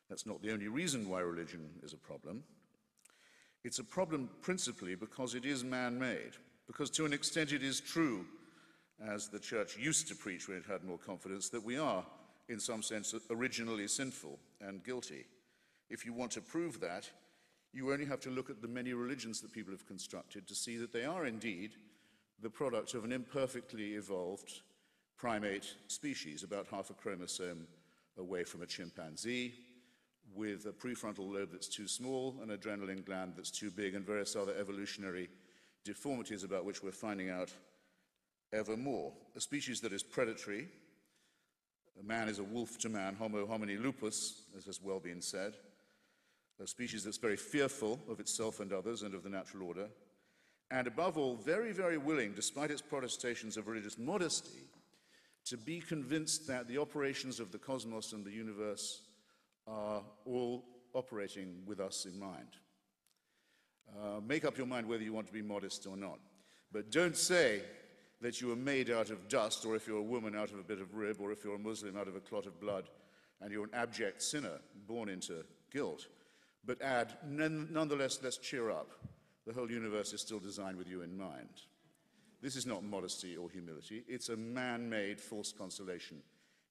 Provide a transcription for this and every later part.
That's not the only reason why religion is a problem. It's a problem principally because it is man-made, because to an extent it is true, as the church used to preach when it had more confidence, that we are, in some sense, originally sinful and guilty. If you want to prove that, you only have to look at the many religions that people have constructed to see that they are indeed the product of an imperfectly evolved primate species, about half a chromosome away from a chimpanzee, with a prefrontal lobe that's too small, an adrenaline gland that's too big, and various other evolutionary deformities about which we're finding out ever more. A species that is predatory. A man is a wolf to man, homo homini lupus, as has well been said. A species that's very fearful of itself and others and of the natural order. And above all, very, very willing, despite its protestations of religious modesty, to be convinced that the operations of the cosmos and the universe are all operating with us in mind. Make up your mind whether you want to be modest or not. But don't say that you are made out of dust, or if you're a woman, out of a bit of rib, or if you're a Muslim, out of a clot of blood, and you're an abject sinner born into guilt. But add, nonetheless, let's cheer up. The whole universe is still designed with you in mind. This is not modesty or humility. It's a man-made false consolation,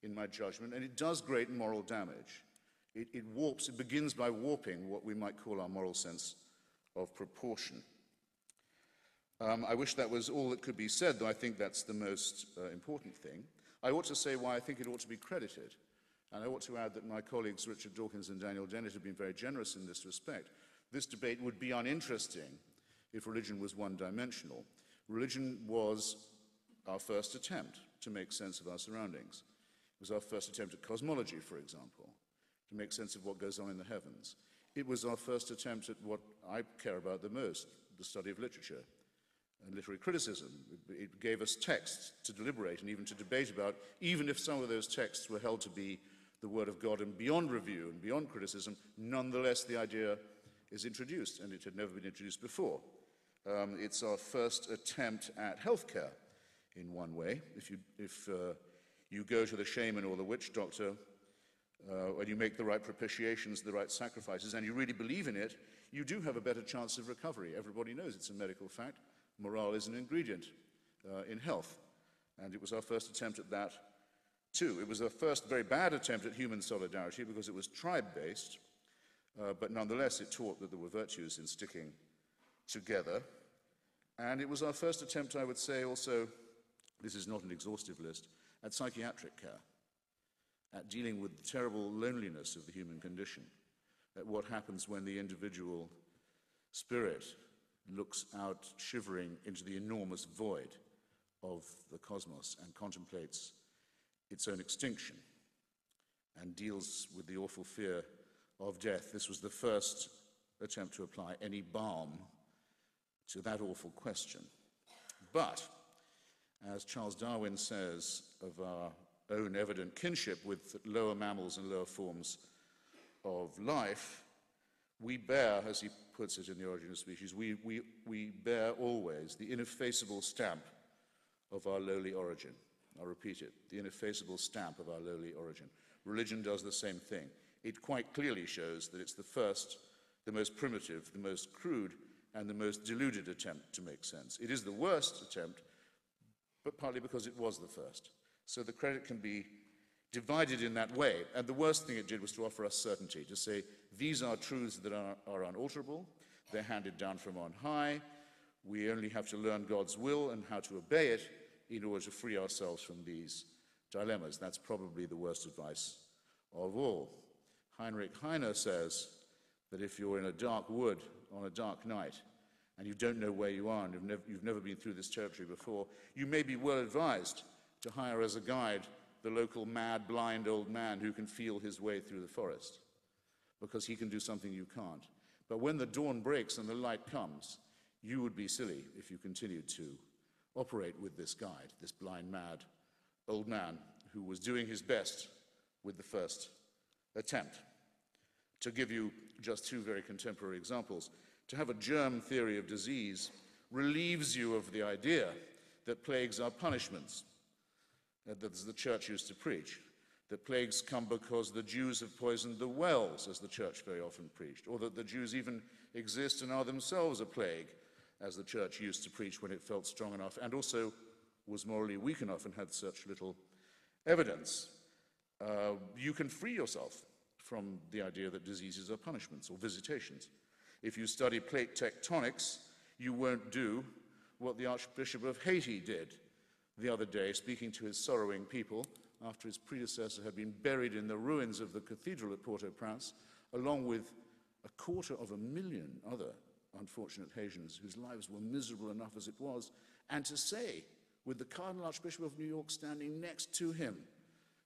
in my judgment, and it does great moral damage. It warps, it begins by warping what we might call our moral sense of proportion. I wish that was all that could be said, though I think that's the most important thing. I ought to say why I think it ought to be credited. And I ought to add that my colleagues Richard Dawkins and Daniel Dennett have been very generous in this respect. This debate would be uninteresting if religion was one-dimensional. Religion was our first attempt to make sense of our surroundings. It was our first attempt at cosmology, for example, to make sense of what goes on in the heavens. It was our first attempt at what I care about the most, the study of literature and literary criticism. It gave us texts to deliberate and even to debate about, even if some of those texts were held to be the Word of God and beyond review and beyond criticism, nonetheless the idea is introduced, and it had never been introduced before. It's our first attempt at healthcare, in one way. If you go to the shaman or the witch doctor, and you make the right propitiations, the right sacrifices, and you really believe in it, you do have a better chance of recovery. Everybody knows it's a medical fact. Morale is an ingredient in health, and it was our first attempt at that too. It was our first very bad attempt at human solidarity because it was tribe-based, but nonetheless it taught that there were virtues in sticking together. And it was our first attempt, I would say also, this is not an exhaustive list, at psychiatric care, at dealing with the terrible loneliness of the human condition, at what happens when the individual spirit looks out shivering into the enormous void of the cosmos and contemplates its own extinction and deals with the awful fear of death. This was the first attempt to apply any balm to that awful question. But, as Charles Darwin says of our own evident kinship with lower mammals and lower forms of life, we bear, as he puts it in The Origin of Species, we bear always the ineffaceable stamp of our lowly origin. I'll repeat it, the ineffaceable stamp of our lowly origin. Religion does the same thing. It quite clearly shows that it's the first, the most primitive, the most crude, and the most deluded attempt to make sense. It is the worst attempt, but partly because it was the first. So the credit can be divided in that way. And the worst thing it did was to offer us certainty, to say, these are truths that are unalterable, they're handed down from on high, we only have to learn God's will and how to obey it in order to free ourselves from these dilemmas. That's probably the worst advice of all. Heinrich Heine says that if you're in a dark wood on a dark night and you don't know where you are and you've never been through this territory before, you may be well advised to hire as a guide the local mad, blind old man who can feel his way through the forest, because he can do something you can't. But when the dawn breaks and the light comes, you would be silly if you continued to operate with this guide, this blind, mad old man who was doing his best with the first attempt. To give you just two very contemporary examples, to have a germ theory of disease relieves you of the idea that plagues are punishments, that the church used to preach. that plagues come because the Jews have poisoned the wells, as the church very often preached, or that the Jews even exist and are themselves a plague, as the church used to preach when it felt strong enough and also was morally weak enough and had such little evidence. You can free yourself from the idea that diseases are punishments or visitations. If you study plate tectonics, you won't do what the Archbishop of Haiti did the other day, speaking to his sorrowing people after his predecessor had been buried in the ruins of the cathedral at Port-au-Prince, along with 250,000 other unfortunate Haitians whose lives were miserable enough as it was, and to say, with the Cardinal Archbishop of New York standing next to him,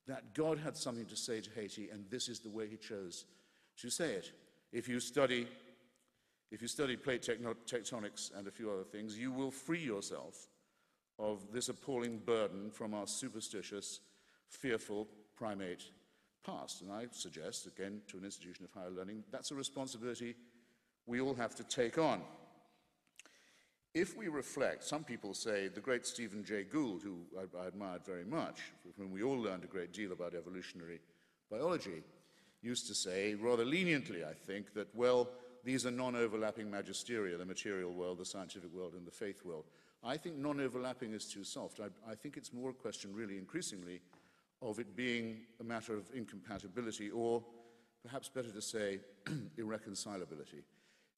that God had something to say to Haiti, and this is the way he chose to say it. If you study plate tectonics and a few other things, you will free yourself of this appalling burden from our superstitious, fearful primate past. And I suggest, again, to an institution of higher learning, that's a responsibility we all have to take on. If we reflect, some people say the great Stephen Jay Gould, who I admired very much, from whom we all learned a great deal about evolutionary biology, used to say, rather leniently, I think, that, well, these are non-overlapping magisteria, the material world, the scientific world, and the faith world. I think non-overlapping is too soft. I think it's more a question, really, increasingly, of it being a matter of incompatibility, or perhaps better to say, irreconcilability.